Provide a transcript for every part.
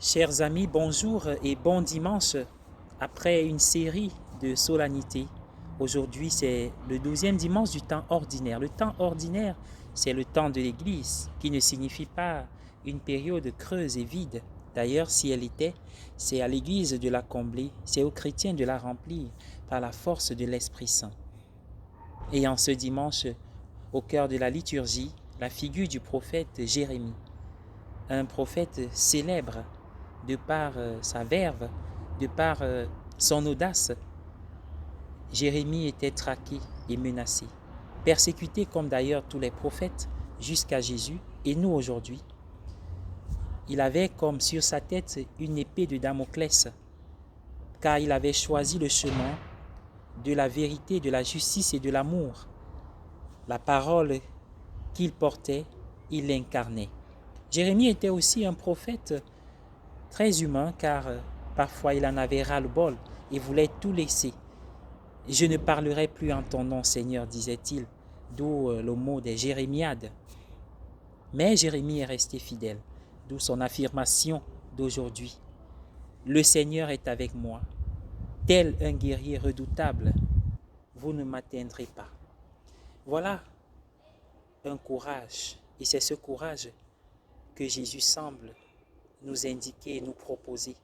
Chers amis, bonjour et bon dimanche. Après une série de solennités, aujourd'hui c'est le 12e dimanche du temps ordinaire. Le temps ordinaire, c'est le temps de l'Église, qui ne signifie pas une période creuse et vide. D'ailleurs, si elle était, c'est à l'Église de la combler, c'est aux chrétiens de la remplir par la force de l'Esprit Saint. Et en ce dimanche, au cœur de la liturgie, la figure du prophète Jérémie, un prophète célèbre de par sa verve, de par son audace. Jérémie était traqué et menacé, persécuté comme d'ailleurs tous les prophètes jusqu'à Jésus et nous aujourd'hui. Il avait comme sur sa tête une épée de Damoclès, car il avait choisi le chemin de la vérité, de la justice et de l'amour. La parole qu'il portait, il l'incarnait. Jérémie était aussi un prophète très humain, car parfois il en avait ras-le-bol et voulait tout laisser. « Je ne parlerai plus en ton nom, Seigneur », disait-il, d'où le mot des jérémiades. Mais Jérémie est resté fidèle, d'où son affirmation d'aujourd'hui. « Le Seigneur est avec moi, tel un guerrier redoutable, vous ne m'atteindrez pas. » Voilà un courage, et c'est ce courage que Jésus semble nous indiquer et nous proposer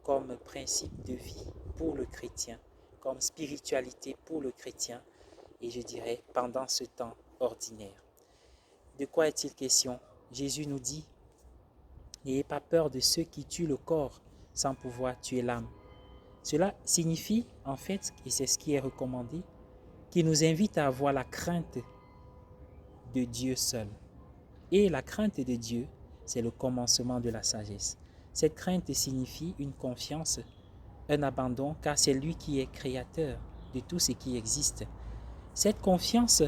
comme principe de vie pour le chrétien, comme spiritualité pour le chrétien, et je dirais pendant ce temps ordinaire. De quoi est-il question? Jésus nous dit, n'ayez pas peur de ceux qui tuent le corps sans pouvoir tuer l'âme. Cela signifie en fait, et c'est ce qui est recommandé, qu'il nous invite à avoir la crainte de Dieu seul. Et la crainte de Dieu, c'est le commencement de la sagesse. Cette crainte signifie une confiance, un abandon, car c'est lui qui est créateur de tout ce qui existe. Cette confiance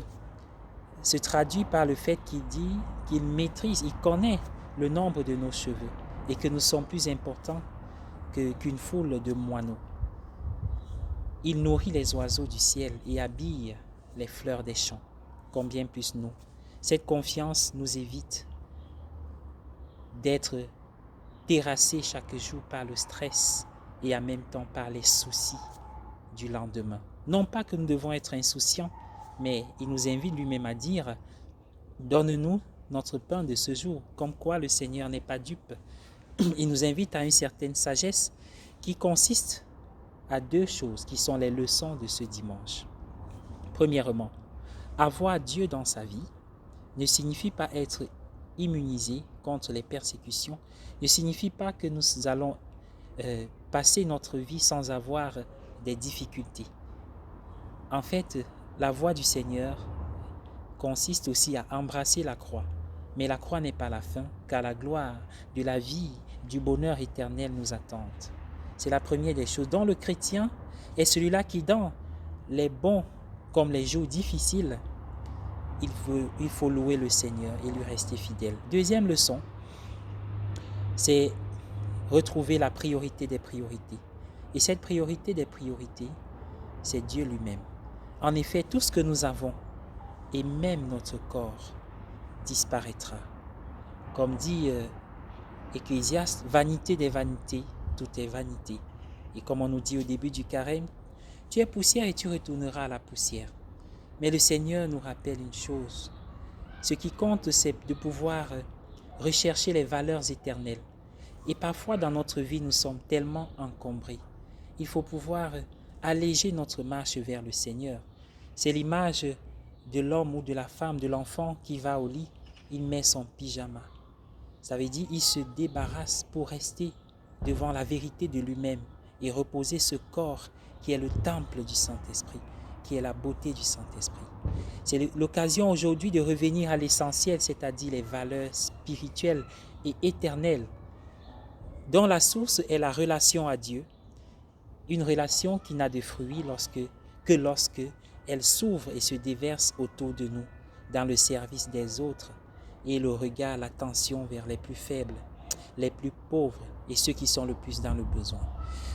se traduit par le fait qu'il dit qu'il maîtrise, il connaît le nombre de nos cheveux et que nous sommes plus importants qu'une foule de moineaux. Il nourrit les oiseaux du ciel et habille les fleurs des champs, combien plus nous. Cette confiance nous évite d'être terrassés chaque jour par le stress et en même temps par les soucis du lendemain. Non pas que nous devons être insouciants, mais il nous invite lui-même à dire « Donne-nous notre pain de ce jour », comme quoi le Seigneur n'est pas dupe. Il nous invite à une certaine sagesse qui consiste à deux choses qui sont les leçons de ce dimanche. Premièrement, avoir Dieu dans sa vie ne signifie pas être immunisé contre les persécutions, ne signifie pas que nous allons passer notre vie sans avoir des difficultés. En fait, la voie du Seigneur consiste aussi à embrasser la croix. Mais la croix n'est pas la fin, car la gloire de la vie, du bonheur éternel nous attend. C'est la première des choses. Donc le chrétien est celui-là qui, dans les bons comme les jours difficiles, il faut louer le Seigneur et lui rester fidèle. Deuxième leçon, c'est retrouver la priorité des priorités. Et cette priorité des priorités, c'est Dieu lui-même. En effet, tout ce que nous avons, et même notre corps, disparaîtra. Comme dit Ecclésiaste, vanité des vanités, tout est vanité. Et comme on nous dit au début du carême, tu es poussière et tu retourneras à la poussière. Mais le Seigneur nous rappelle une chose. Ce qui compte, c'est de pouvoir rechercher les valeurs éternelles. Et parfois, dans notre vie, nous sommes tellement encombrés. Il faut pouvoir alléger notre marche vers le Seigneur. C'est l'image de l'homme ou de la femme, de l'enfant qui va au lit, il met son pyjama. Ça veut dire qu'il se débarrasse pour rester devant la vérité de lui-même et reposer ce corps qui est le temple du Saint-Esprit, qui est la beauté du Saint-Esprit. C'est l'occasion aujourd'hui de revenir à l'essentiel, c'est-à-dire les valeurs spirituelles et éternelles, dont la source est la relation à Dieu, une relation qui n'a de fruits que lorsque elle s'ouvre et se déverse autour de nous, dans le service des autres, et le regard, l'attention vers les plus faibles, les plus pauvres et ceux qui sont le plus dans le besoin.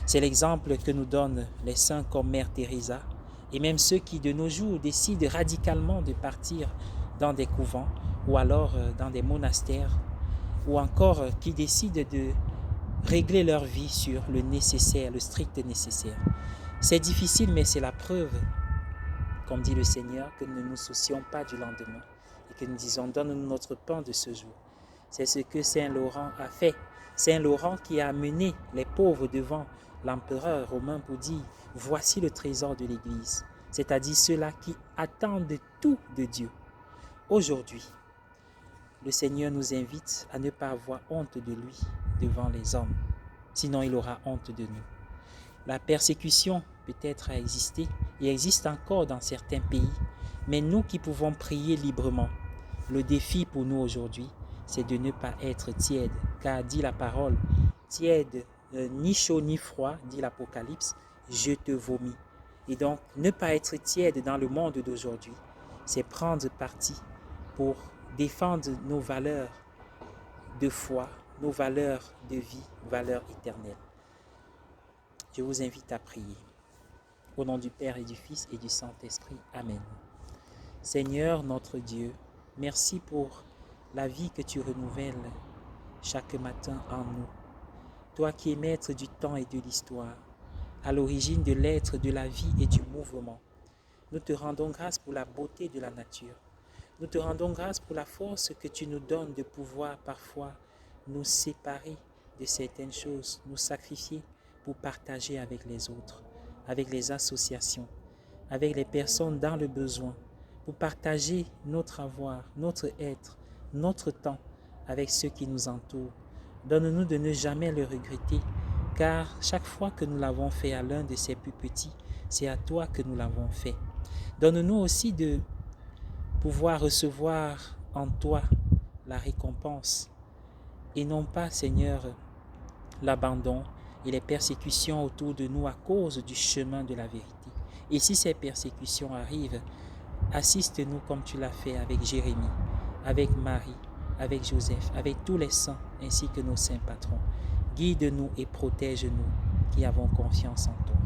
C'est l'exemple que nous donnent les saints comme Mère Teresa, et même ceux qui de nos jours décident radicalement de partir dans des couvents, ou alors dans des monastères, ou encore qui décident régler leur vie sur le nécessaire, le strict nécessaire. C'est difficile, mais c'est la preuve, comme dit le Seigneur, que nous ne nous soucions pas du lendemain et que nous disons, donne-nous notre pain de ce jour. C'est ce que Saint Laurent a fait. Saint Laurent qui a amené les pauvres devant l'empereur romain pour dire, voici le trésor de l'Église, c'est-à-dire ceux-là qui attendent tout de Dieu. Aujourd'hui, le Seigneur nous invite à ne pas avoir honte de lui devant les hommes, sinon il aura honte de nous. La persécution peut-être a existé et existe encore dans certains pays, mais nous qui pouvons prier librement, le défi pour nous aujourd'hui, c'est de ne pas être tiède, car dit la parole, tiède, ni chaud ni froid, dit l'Apocalypse, je te vomis. Et donc, ne pas être tiède dans le monde d'aujourd'hui, c'est prendre parti pour défendre nos valeurs de foi, nos valeurs de vie, valeurs éternelles. Je vous invite à prier. Au nom du Père et du Fils et du Saint-Esprit. Amen. Seigneur notre Dieu, merci pour la vie que tu renouvelles chaque matin en nous. Toi qui es maître du temps et de l'histoire, à l'origine de l'être, de la vie et du mouvement. Nous te rendons grâce pour la beauté de la nature. Nous te rendons grâce pour la force que tu nous donnes de pouvoir parfois nous séparer de certaines choses, nous sacrifier pour partager avec les autres, avec les associations, avec les personnes dans le besoin, pour partager notre avoir, notre être, notre temps avec ceux qui nous entourent. Donne-nous de ne jamais le regretter, car chaque fois que nous l'avons fait à l'un de ces plus petits, c'est à toi que nous l'avons fait. Donne-nous aussi de pouvoir recevoir en toi la récompense, et non pas, Seigneur, l'abandon et les persécutions autour de nous à cause du chemin de la vérité. Et si ces persécutions arrivent, assiste-nous comme tu l'as fait avec Jérémie, avec Marie, avec Joseph, avec tous les saints ainsi que nos saints patrons. Guide-nous et protège-nous qui avons confiance en toi.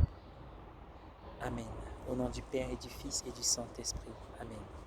Amen. Au nom du Père et du Fils et du Saint-Esprit. Amen.